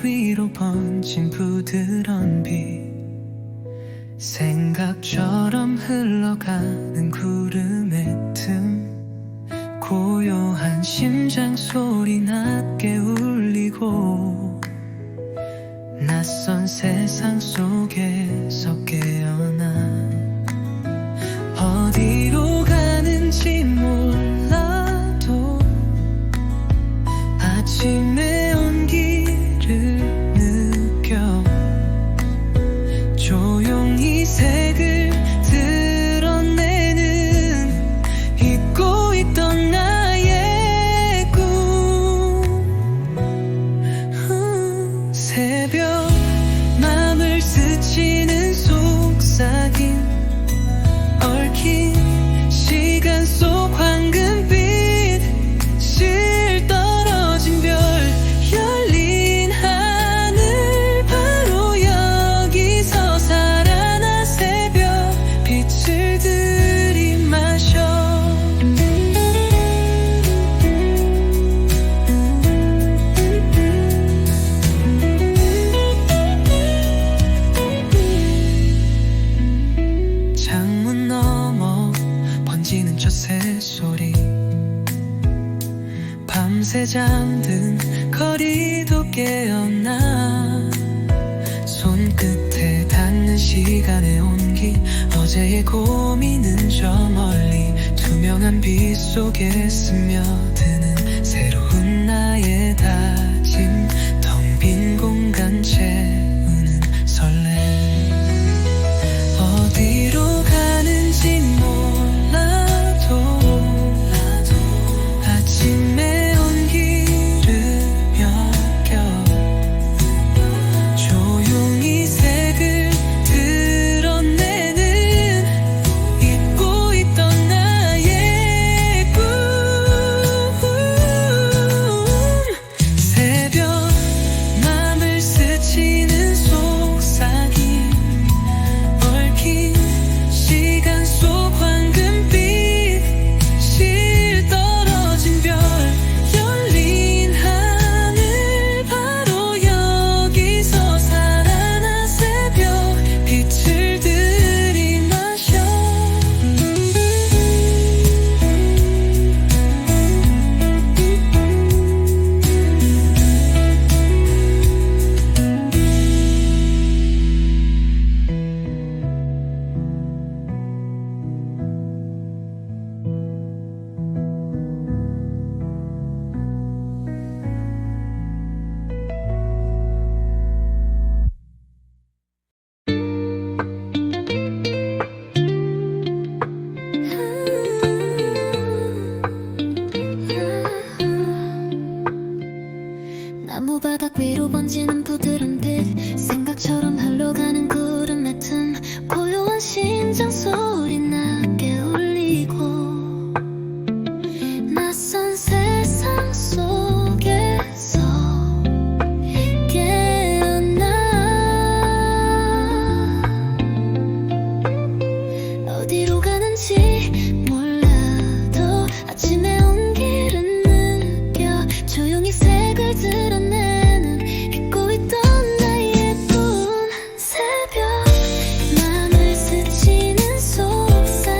위로 번진 부드러운 비, 생각처럼 흘러가는 구름의 틈, 고요한 심장 소리 낮게 울리고 낯선 세상 속에서 깨어나 어디로 가는지 몰라도 아침의 온기를 느껴 조용히 색을 드러내는 잊고 있던 나의 꿈. 새벽 맘을 스치는 속삭임, 얽힌 시간 속 황금빛, 실 떨어진 별, 열린 하늘, 바로 여기서 살아나 새벽 빛을 들이마셔. 창문 너머 번지는 저 새소리, 밤새 잠든 거리도 깨어나 손끝에 닿는 시간의 온기, 어제의 고민은 저 멀리 투명한 빛 속에 스며드는 새로운 나의 다짐, 텅 빈 공간 채우는 설렘. 어디로 가는지 몰라도 아침의 온기를 맡겨 조용히 색을 드러내는 잊고 있던 나의 꿈. 새벽 맘을 스치는 속삭임, 얽힌 시간 속 황금빛, 실 떨어진 별, 열린 하늘, 바로 여기서 살아나 새벽 빛을 들이마셔. 나무바닥 위로 번지는 부드러운 빛, 생각처럼 흘러가는 구름의 틈, 고요한 심장 소리 낮게 울리고 낯선 세상 속에서 깨어나 어디로 가는지 몰라도 아침의 온기를 느껴 조용히 색을 드러내는 잊고 있던 나의 꿈. 새벽 맘을 스치는 속삭임,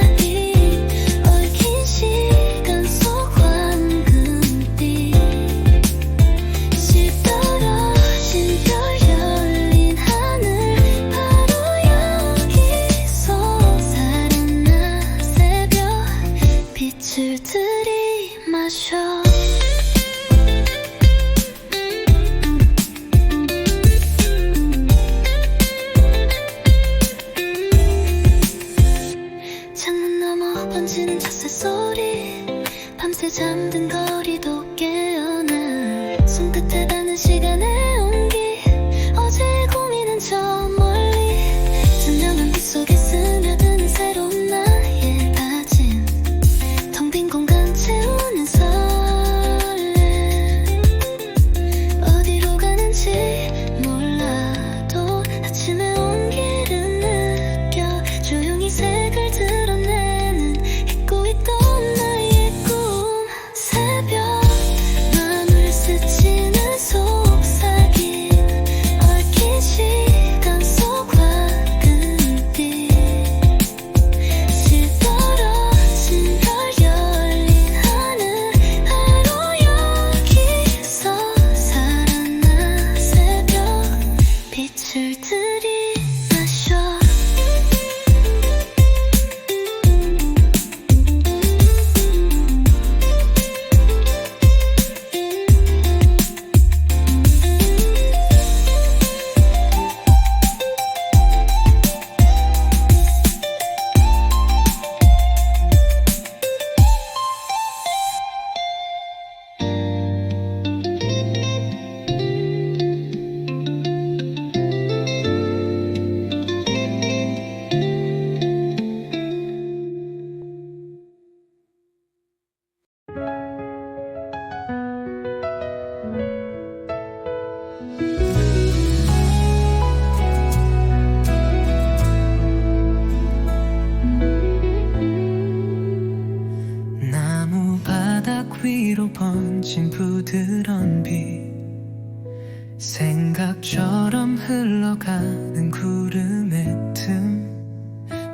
생각처럼 흘러가는 구름의 틈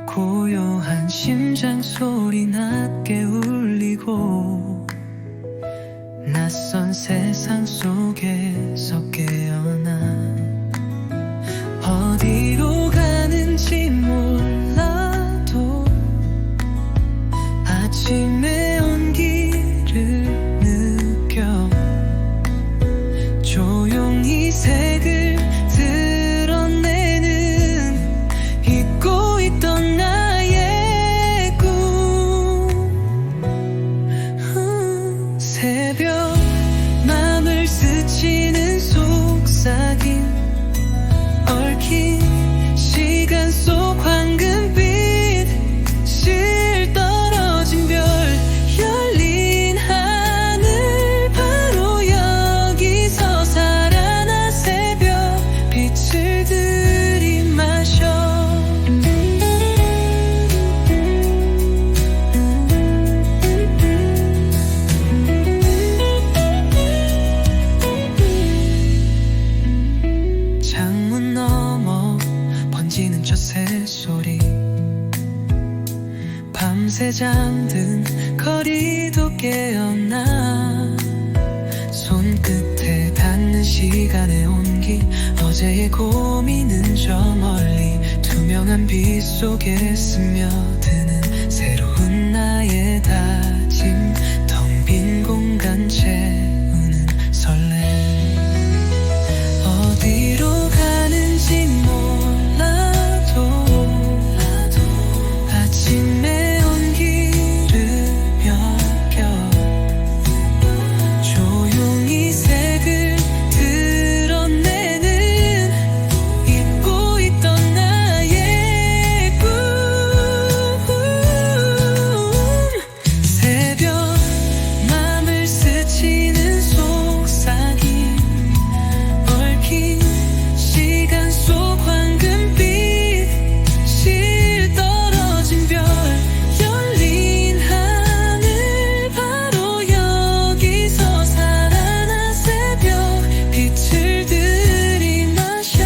고요한 심장 소리 낮게 울리고 낯선 세상 속에서 깨어나 어디로 가는지 몰라도 아침의 온기를 느껴 조용히 색을 드러내는 잊고 있던 나의 꿈 새벽 맘을 스치는 속삭임 얽힌 시간 속 황금빛 실 떨어진 별 열린 하늘 바로 여기서 살아나 새벽 빛을 들이마셔 창문 너머 번지는 저 새소리 밤새 잠든 거리도 깨어나 손끝에 닿는 시간의 온기 어제의 고민은 저 멀리 투명한 빛 속에 스며드는 새로운 나의 다짐 텅 빈 공간 채우는 설렘 어디로 가는지 몰라도 아침의 온기를 맡겨 조용히 색을 드러내는 잊고 있던 나의 꿈 새벽 맘을 스치는 속삭임 얽힌 시간 속 황금빛 실 떨어진 별 열린 하늘 바로 여기서 살아나 새벽 빛을 들이마셔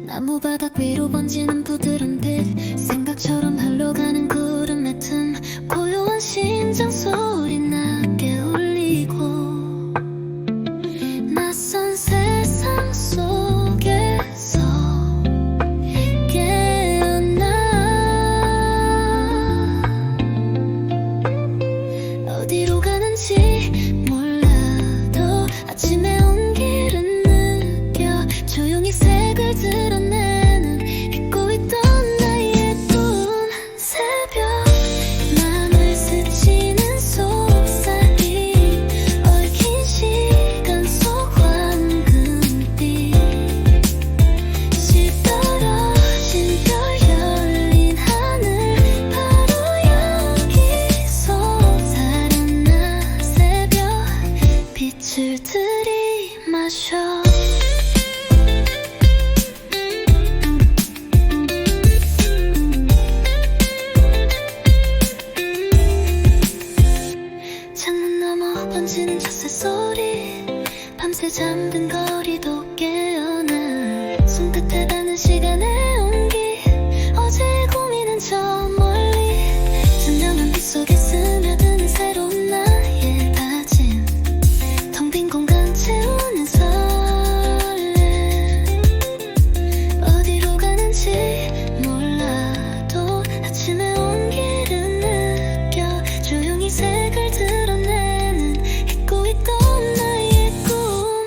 나무바닥 위로 번지는 부드러운 빛 생각처럼 흘러가는 구름의 틈 고요한 심장 소리 낮게 울리고 낯선 세상 속에서 깨어나 어디로 가는지 몰라도 아침의 온기를 느껴 조용히 색을 드러내는 잊고 있던 나의 꿈 새벽 맘을 스치는 속삭임 얽힌 시간 속 황금빛 실 떨어진 별 열린 하늘 바로 여기서 살아나 새벽 빛을 들이마셔 창문 너머 번지는 저 새소리 밤새 잠든 거리도 깨어나 손끝에 닿는 시간의 온기 어제의 고민은 저 멀리 투명한 빛 속에 스며드는 새로운 나의 다짐 텅 빈 공간 채우는 설렘 어디로 가는지 몰라도 아침의 온기를 느껴 조용히 색을 드러내는 잊고 있던 나의 꿈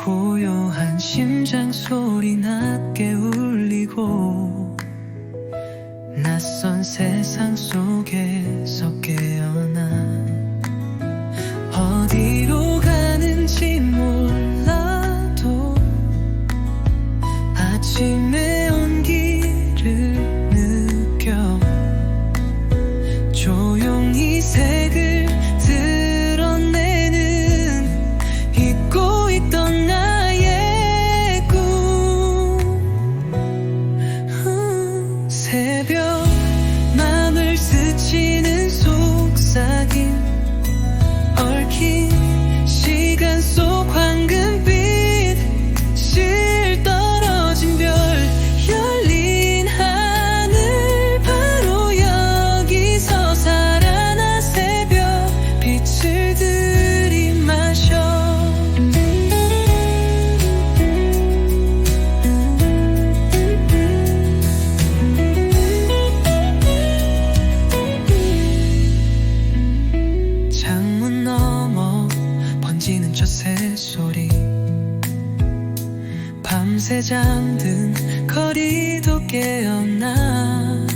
고요한 심장 소리 낮게 울리고 낯선 세상 속에서 깨어나 어디로 가는지 몰라도 아침의 온기를 느껴 조용히 색을 드러내는 잊고 있던 나의 꿈 새벽 맘을 스치는 속삭임 얽힌 시간 속 황금빛 실 떨어진 별 열린 하늘 바로 여기서 살아나 새벽 빛을 들이마셔 창문 너머 번지는 저 새소리 밤새 잠든 거리도 깨어나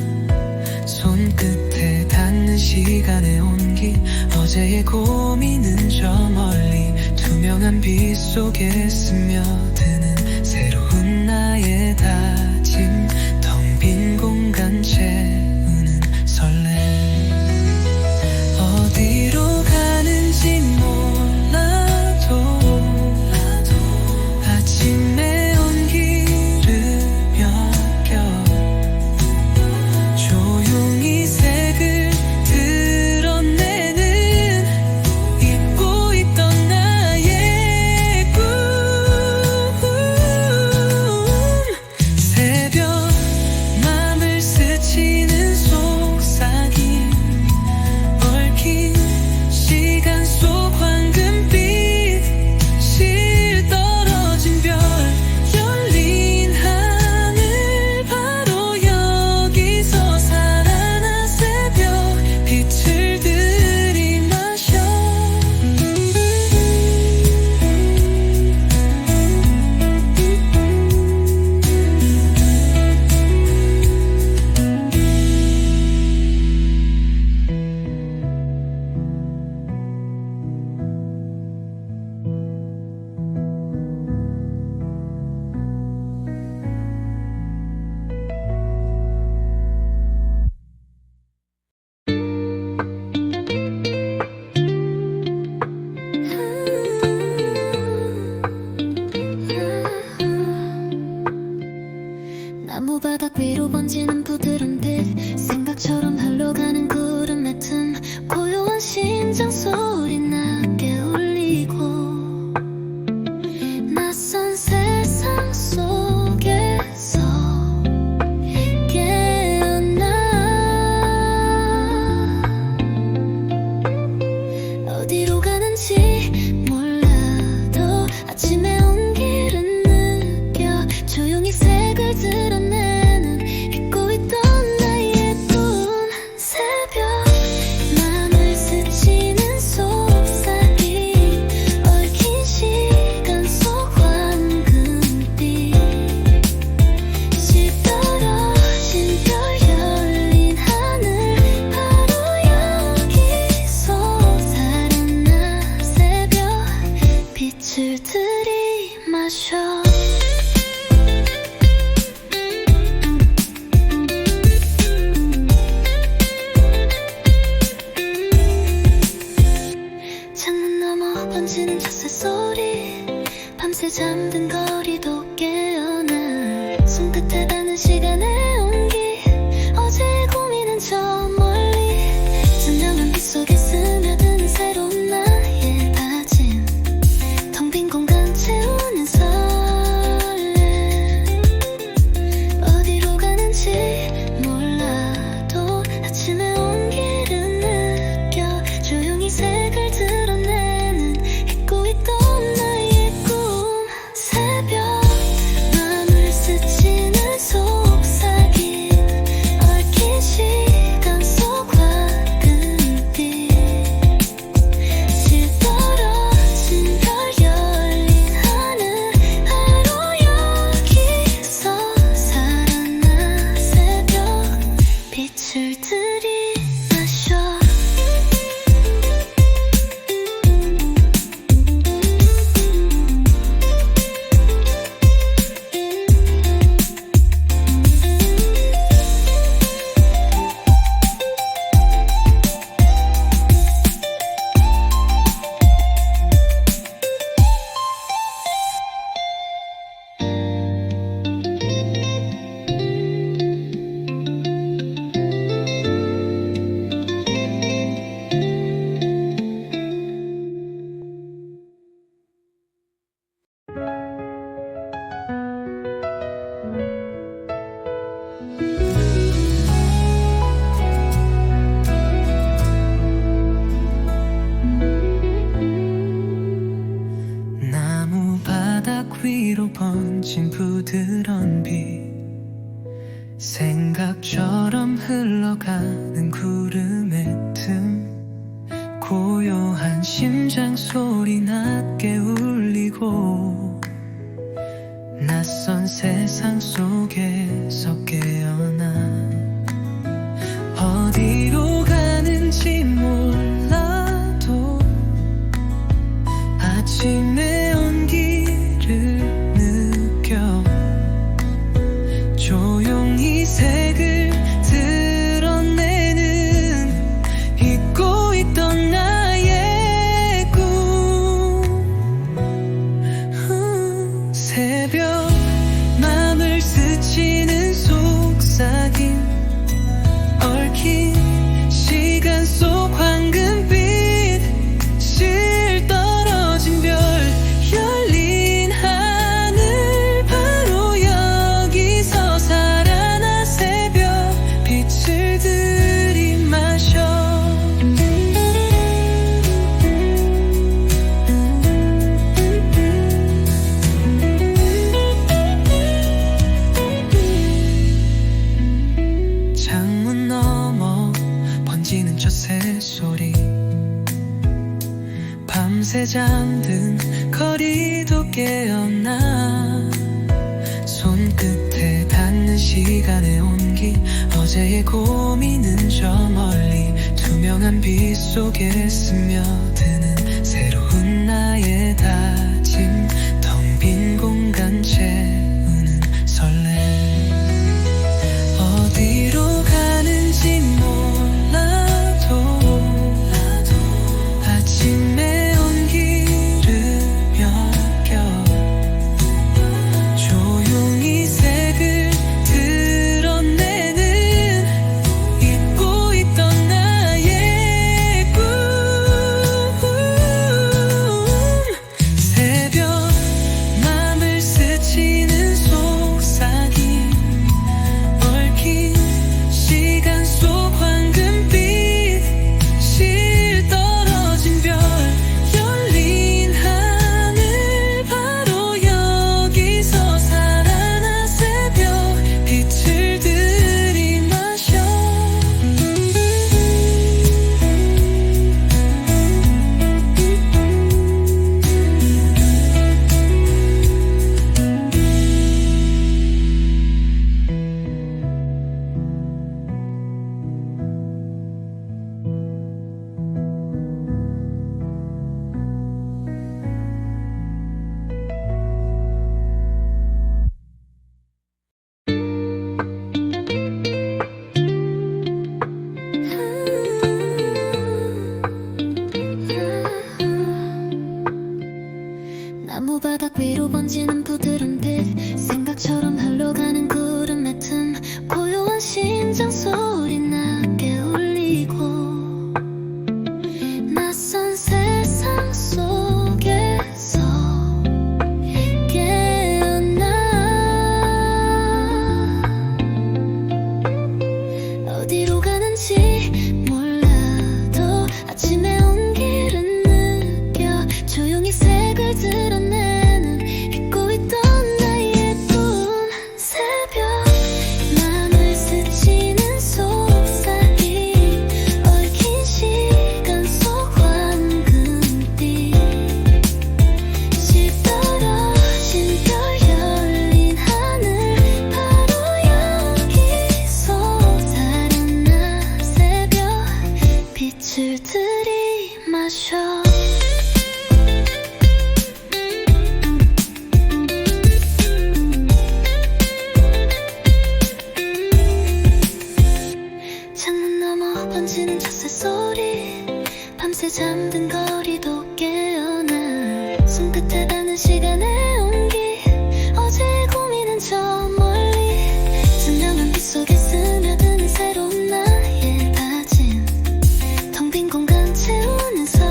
손끝에 닿는 시간의 온기 어제의 고민은 저 멀리 투명한 빛 속에 스며드는 새로운 나의 다짐 텅 빈 공간 채우는 설렘 어디로 가는지 몰라도 아침의 온기를 맡겨 조용히 색을 드러내는 잊고 있던 나의 꿈 새벽 맘을 스치는 속삭임 얽힌 시간 속 황금빛 실 떨어진 별 열린 하늘 바로 여기서 살아나 새벽 빛을 들이마셔 나무바닥 위로 번지는 부드러운 빛 생각처럼 흘러가는 구름 같은 고요한 심장 소리 낮게 울리고 낯선 세상 속에서 깨어나 어디로 가는지 몰라도 아침의 온기를 느껴 조용히 색을 드러내는 잊고 있던 나의 꿈 새벽 맘을 스치는 속삭임 얽힌 시간 속 황금빛 실 떨어진 별 열린 하늘 바로 여기서 살아나 새벽 빛을 들이마셔 창문 너머 번지는 저 새소리 밤새 잠든 거리도 깨어나 손끝에 닿는 시간의 온기 어제의 고민은 저 멀리 선명한 빛 속에 스며드는 새로운 나의 다짐 텅 빈 공간 채우는 설렘 어디로 가는지 몰라도 아침의 온기를 느껴 조용히 색을 드러내는 잊고 있던 나의 꿈 새벽 맘을 스치는 속삭임 바닥 위로 번진 부드러운 빛 생각처럼 흘러가는 구름의 틈 고요한 심장 소리 낮게 울리고 낯선 세상 속에서 깨어나 어디로 가는지 몰라도 아침의 온기를 느껴 조용히 색을 드러내는 잊고 있던 나의 꿈 새벽 맘을 스치는 속삭임 얽힌 시간 속 황금빛 실 떨어진 별 열린 하늘 바로 여기서 살아나 새벽 빛을 들이마셔 창문 너머 번지는 저 새소리 밤새 잠든 거리도 깨어나 손끝에 닿는 시간의 온기 어제의 고민은 저 멀리 투명한 빛 속에 스며드는 새로운 나의 다짐 텅 빈 공간 채우는 설렘 어디로 가는지 몰라도 아침의 온기를 맡겨 조용히 색을 드러내는 잊고 있던 나의 꿈 새벽 맘을 스치는 속삭임 얽힌 시간 속 황금빛 실 떨어진 별 열린 하늘 바로 여기서 살아나 새벽 빛을 들이마셔 나무 바닥 위로 번지는 부드러운 빛 생각처럼 흘러가는 구름의 틈 고요한 심장 소리 낮게 울리고 낯선 세상 속에서 깨어나 어디로 가는지 몰라도 아침의 온기를 느껴 조용히 색을 드러내는 잊고 있던 나의 꿈 새벽 맘을 스치는 속삭임 얽힌 시간 속 황금빛 실 떨어진 별 열린 하늘 바로 여기서 살아나 새벽 빛을 들이마셔 창문 너머 번지는 저 새소리 밤새 잠든 거리도 깨어나 손끝에 닿는 시간의 온기 어제의 고민은 저 멀리 선명한 빛 속에 스며드는 새로운 나의 다짐 텅 빈 공간 채우는 설렘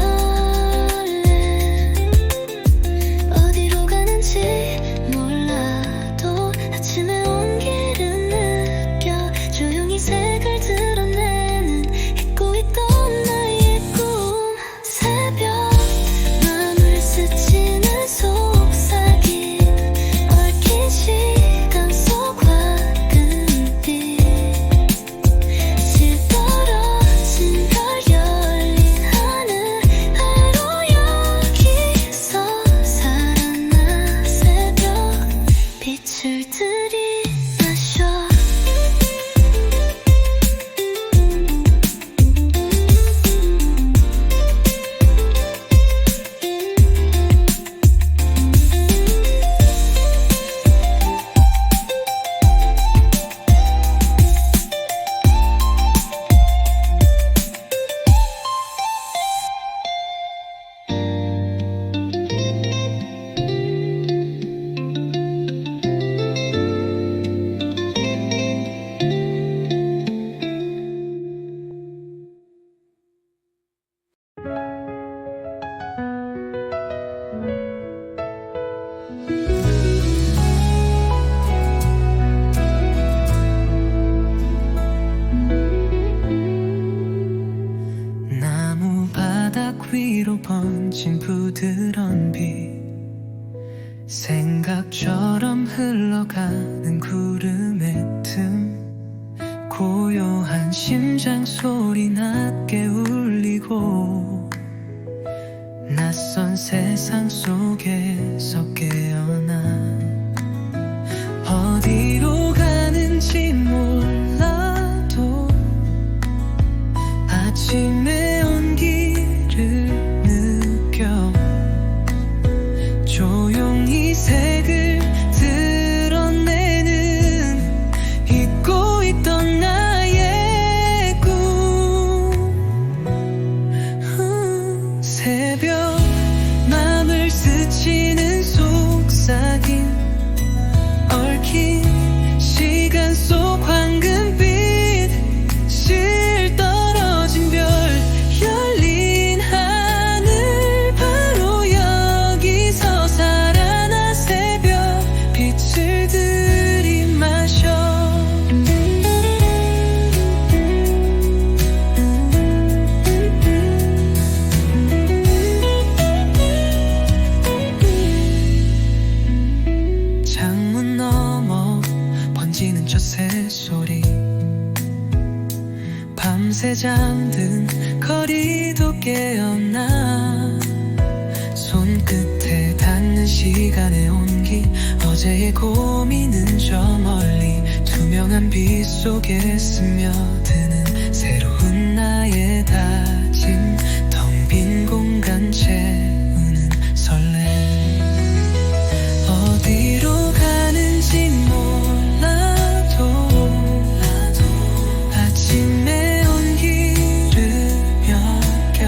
어디로 가는지 몰라도 아침의 온기를 느껴 조용히 색을 드러내는 잊고 있던 나의 꿈 새벽 맘을 스치는 속삭임 생각처럼 흘러가는 구름의 틈 고요한 심장 소리 낮게 울리고 낯선 세상 속에서 깨어나 어디로 가는지 몰라도 아침의 온기를 느껴 조용히 색을 드러내는 잊고 있던 나의 꿈 새벽 맘을 스치는 속삭임 얽힌 시간 속 황금빛 실 떨어진 별 열린 하늘 바로 여기서 살아나 새벽 빛을 들이마셔 창문 너머 번지는 저 새소리 밤새 잠든 거리도 깨어나 손끝에 닿는 시간의 온기 어제의 고민은 저 멀리 투명한 빛 속에 스며드는 새로운 나의 다짐 텅 빈 공간 채우는 설렘 어디로 가는지 몰라도 아침의 온기를 맡겨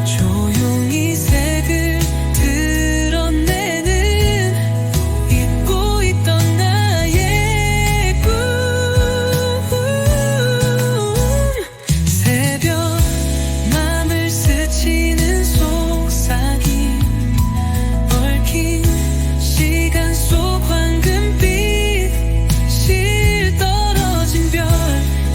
조용히 색을 드러내는 잊고 있던 나의 꿈 새벽 맘을 스치는 속삭임 얽힌 시간 속 황금빛 실 떨어진 별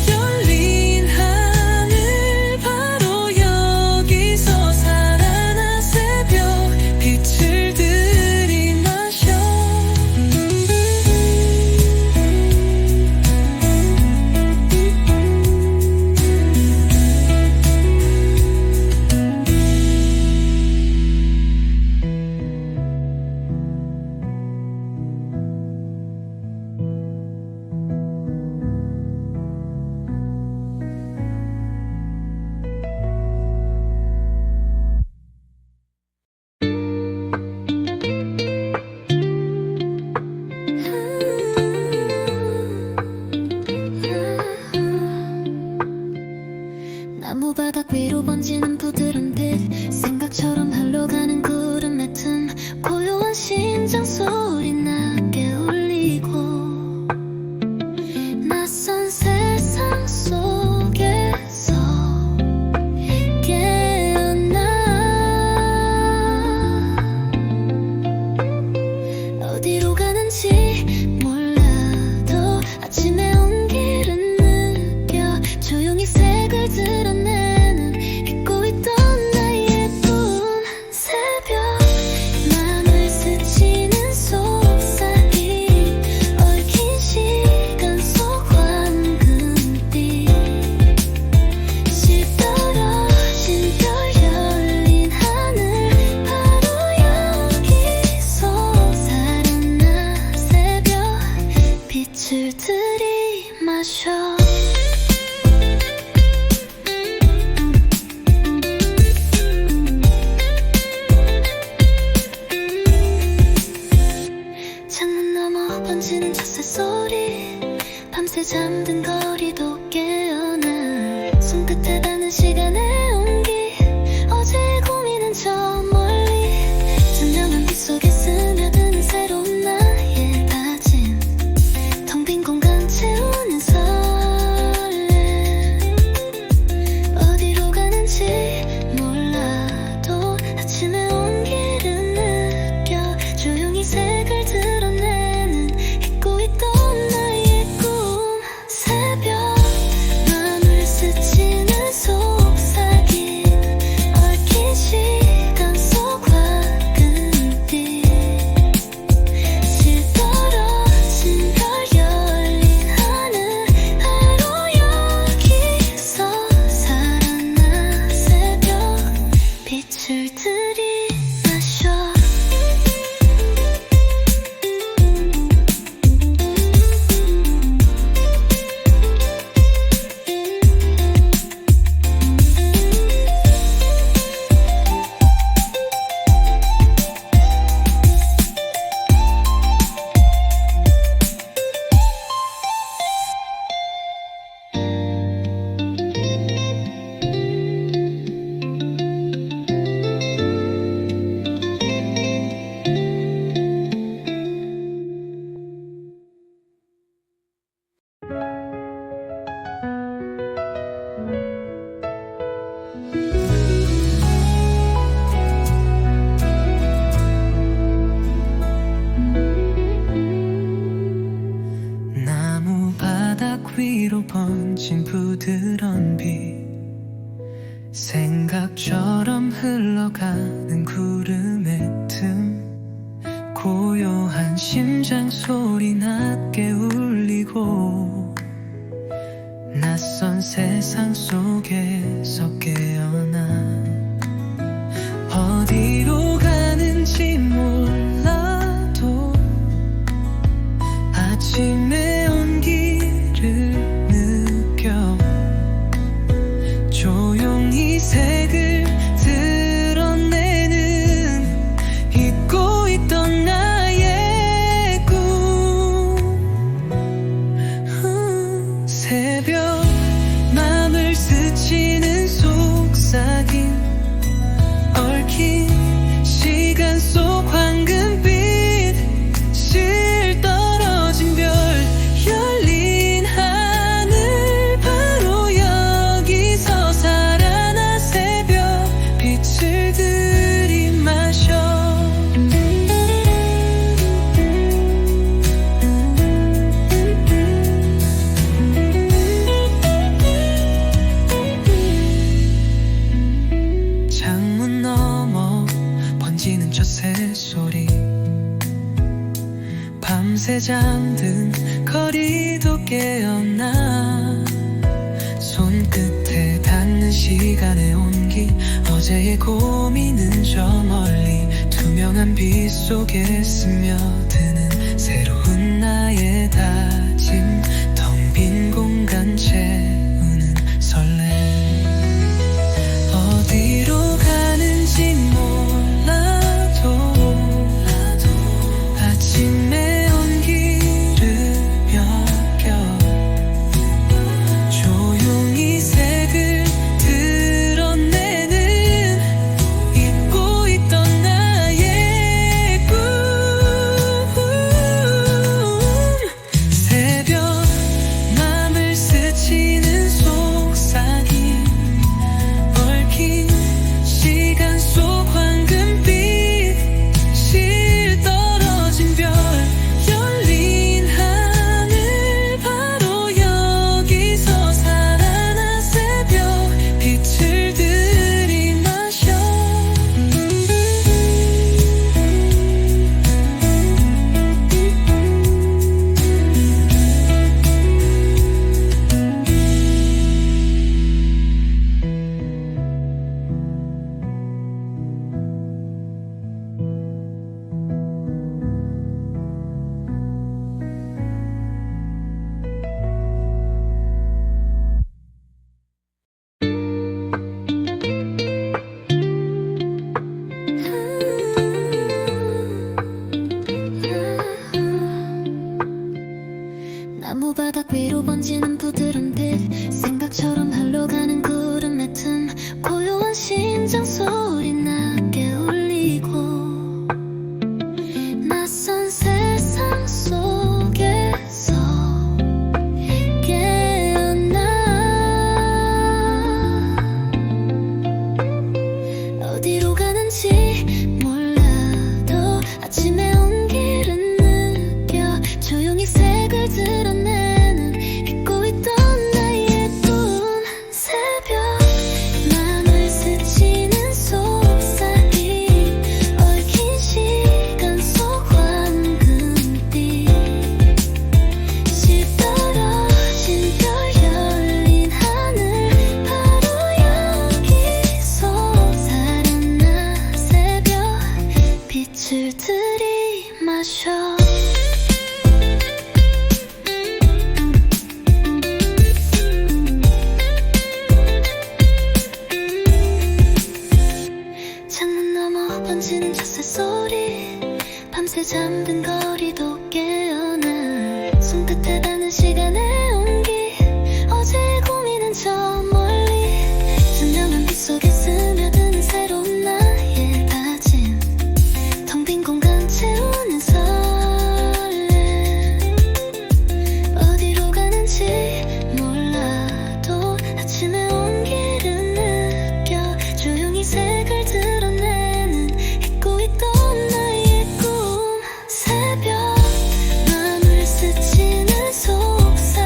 열린 하늘 바로 여기서 살아나 새벽 빛을 들이마셔 나무바닥 위로 번지는 부드러운 빛 생각처럼 흘러가는 구름의 틈 고요한 심장 소리 낮게 울리고 낯선 세상 속에서 깨어나 어디로 가는지 몰라도 아침의 온기를 느껴 조용히 색을 드러내는 잊고 있던 나의 꿈 새벽 맘을 스치는 속삭임 얽힌 시간 속 황금빛 실 떨어진 별 열린 하늘 바로 여기서 살아나 새벽 빛을 들이마셔 창문 너머 번지는 저 새소리 밤새 잠든 거리도 깨어나 손끝에 닿는 시간의 온기 어제의 고민은 저 멀리 투명한 빛 속에 스며드는 새로운 나의 다짐 텅 빈 공간 채우는 설렘 어디로 가는지 몰라도 아침의 온기를 느껴 조용히 색을 드러내는 잊고 있던 나의 꿈 새벽 맘을 스치는 속삭임 얽힌 시간 속 황금빛 번진 부드러운 빛 생각처럼 흘러가는 구름의 틈 고요한 심장 소리 낮게 울리고 낯선 세상 속에서 깨어나 어디로 가는지 몰라도 아침의 온기를 느껴 조용히 색을 드러내는 잊고 있던 나의 꿈 새벽 맘을 스치는 속삭임 얽힌 시간 속 황금빛 실 떨어진 별 열린 하늘 바로 여기서 살아나 새벽 빛을 들이마셔 창문 너머 번지는 저 새소리 밤새 잠든 거리도 깨어나 손끝에 닿는 시간의 온기 어제의 고민은 저 멀리 투명한 빛 속에 스며드는 새로운 나의 다짐 텅 빈 공간 채우는 설렘 어디로 가는지 몰라도 아침의 온기를 엮여 조용히 색을 드러내는 잊고 있던 나의 꿈 새벽 맘을 스치는 속삭임 얽힌 시간 속 황금빛 실 떨어진 별 열린 하늘 바로 여기서 살아나 새벽 빛을 들이마셔 나무바닥 위로 번지는 부드러운 빛 생각처럼 흘러가는 구름의 틈 고요한 심장 소리 낮게 울리고 낯선 세상 속에서 깨어나 어디로 가는지 몰라도 아침의 온기를 느껴 조용히 색을 드러내는 잊고 있던 나의 꿈 새벽 맘을 스치는 속삭임 얽힌 시간 속 황금빛 실 떨어진 별 열린 하늘 바로 여기서 살아나 새벽 빛을 들이마셔 창문 너머 번지는 저 새소리 밤새 잠든 거리도 깨어나 손끝에 닿는 시간의 온기 어제의 고민은 저 멀리 투명한 빛 속에 스며드는 새로운 나의 다짐 텅 빈 공간 채우는 설렘 어디로 가는지 몰라도 아침의 온기를 느껴 조용히 색을 드러내는 잊고 있던 나의 꿈 새벽 맘을 스치는 속삭임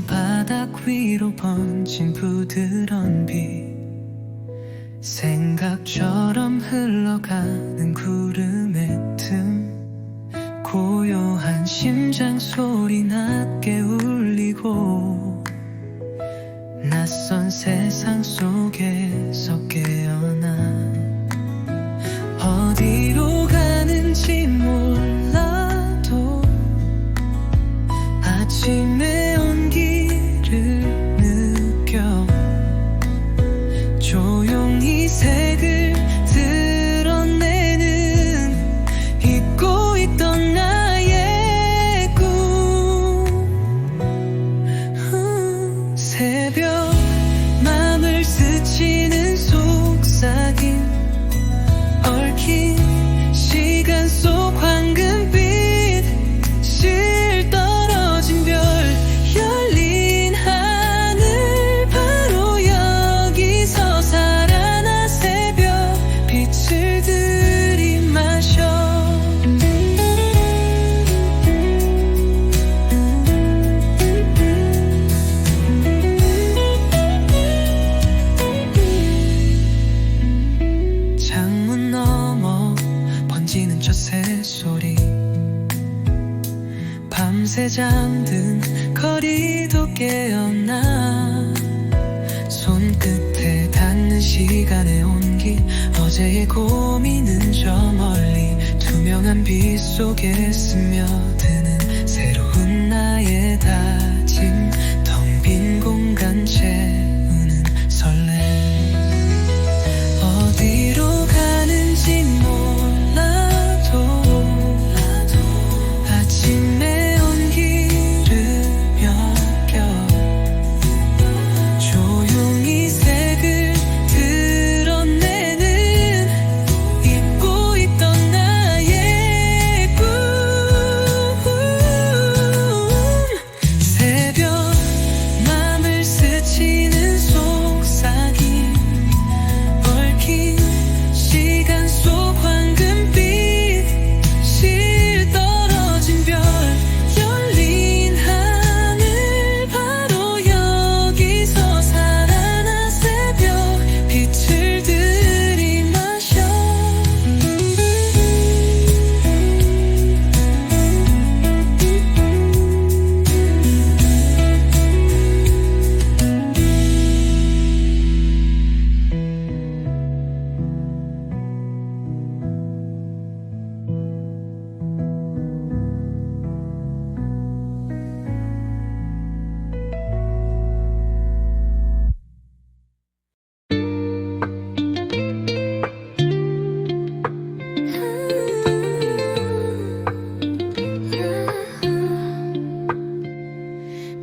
나무 바닥 위로 번진 부드러운 빛, 생각처럼 흘러가는 구름의 틈, 고요한 심장 소리 낮게 울리고 낯선 세상 속에서 깨어나 어디로 가는지 몰라도 아침의 온기를 느껴 조용히 색을 드러내는 잊고 있던 나의 꿈. 새벽 맘을 스치는 속삭임, 얽힌 시간 속 황금빛, 실 떨어진 별, 열린 하늘, 바로 여기서 살아나 새벽 빛을 들이마셔. 창문 너머 번지는 저 새소리, 밤새 잠든 거리도 깨어나 손끝에 닿는 시간의 온기, 어제의 고민은 저 멀리 투명한 빛 속에 스며드는 새로운 나의 다짐, 텅 빈 공간 채우는 설렘. 어디로 가는지 몰라도 아침의 온기를 맡겨 조용히 색을 드러내는 잊고 있던 나의 꿈. 새벽 맘을 스치는 속삭임, 얽힌 시간 속 황금빛, 실 떨어진 별, 열린 하늘, 바로 여기서 살아나 새벽 빛을 들이마셔.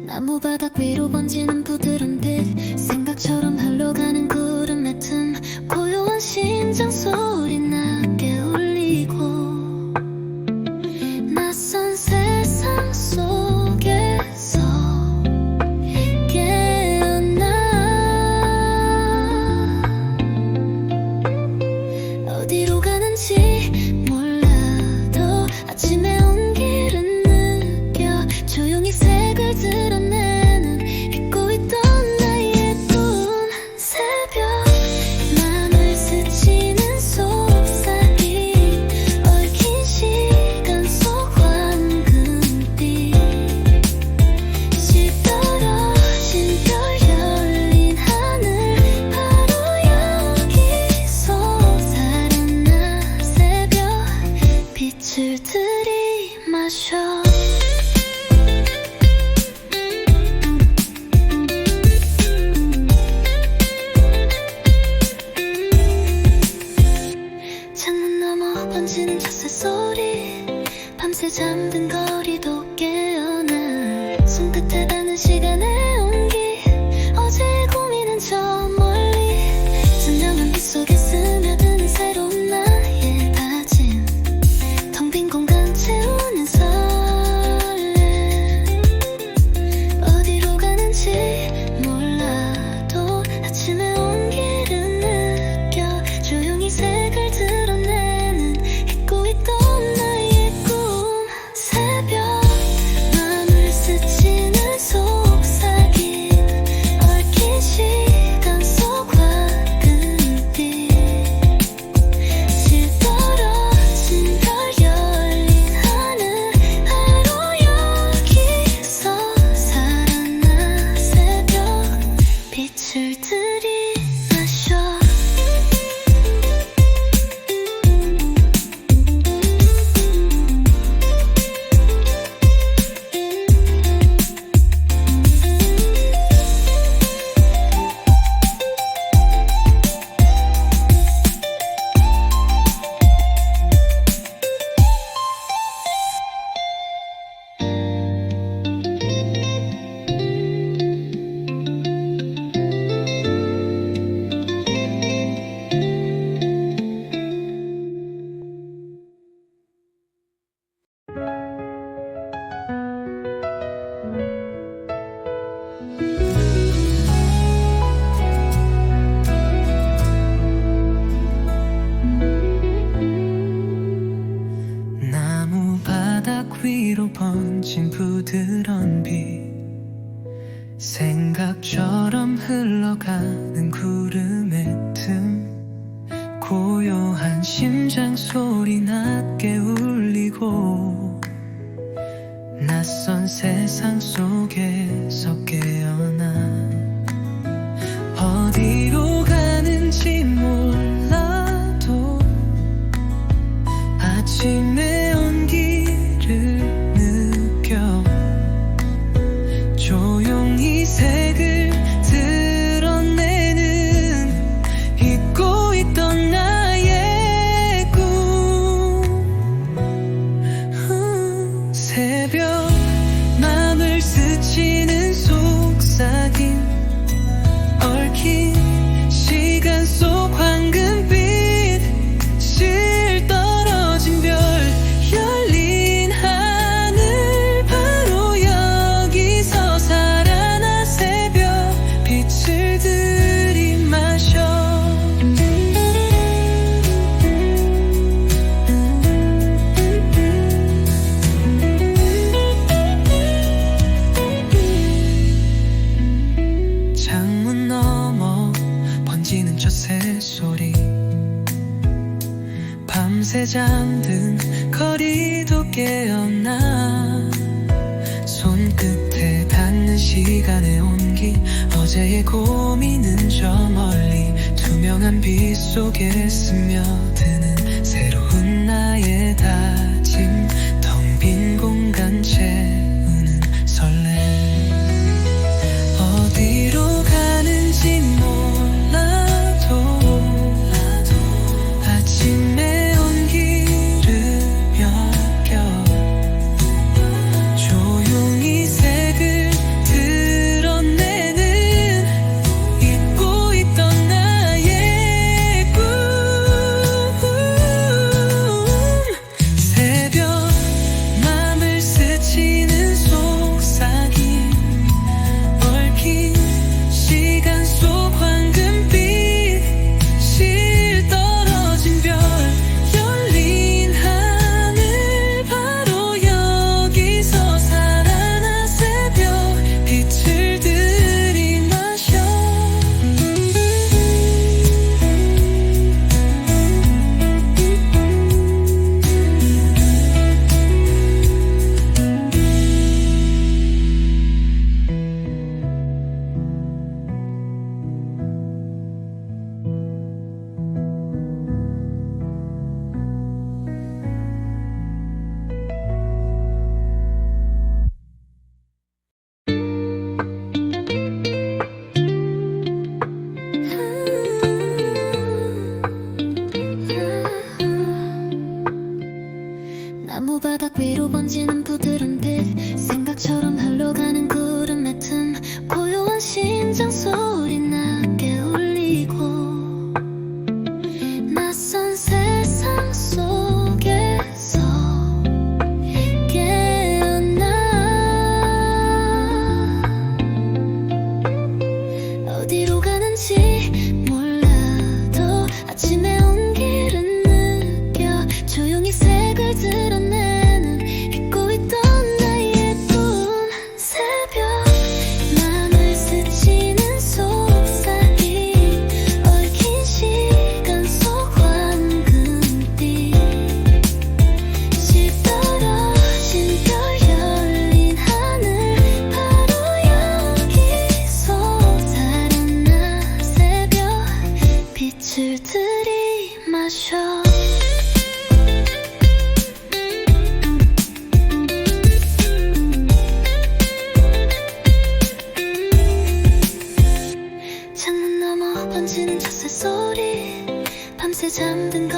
나무 바닥 위로 번지는 부드러운 빛, 생각처럼 흘러가는 구름 같은 고요한 심장 소리 낮게 울리고 낯선 세상 속에서 깨어나 어디로 가는지 몰라도 아침의 온기를 느껴 조용히 색을 드러내는 잊고 있던 나의 꿈. 새벽 맘을 스치는 속삭임, 생각처럼 흘러가는 구름의 틈 고요한 심장 소리 낮게 울리고 낯선 세상 속에서 깨어나 어디로 가는지 몰라도 아침의 온기를 느껴 조용히 색을 드러내는 잊고 있던 나의 꿈 새벽 맘을 스치는 속삭임 얽힌 시간 속 황금빛 실 떨어진 별 열린 하늘 바로 여기서 살아나 새벽 빛을 들이마셔 창문 너머 번지는 저 새소리 밤새 잠든 거리도 깨어나 손끝에 닿는 시간의 온기 어제의 고민은 저 멀리 투명한 빛 속에 스며드는 새로운 나의 다짐 텅 빈 공간 채우는 설렘 어디로 가는지 몰라도 아침의 온기를 맡겨 조용히 색을 드러내는 잊고 있던 나의 꿈 새벽 맘을 스치는 속삭임 얽힌 시간 속 황금빛 실 떨어진 별 열린 하늘 바로 여기서 살아나 새벽 빛을 들이마셔 나무바닥 위로 번지는 부드러운 빛 생각처럼 흘러가는 구름 같은 고요한 심장 소리 낮게 울리고 낯선 세상 속에서 깨어나 어디로 가는지 몰라도 아침의 온기를 느껴 조용히 색을 드러내는 잊고 있던 나의 꿈 새벽 맘을 스치는 속삭임 얽힌 시간 속 황금빛 실 떨어진 별 열린 하늘 바로 여기서 살아나 새벽 빛을 들이마셔 창문 너머 번지는 저 새소리 밤새 잠든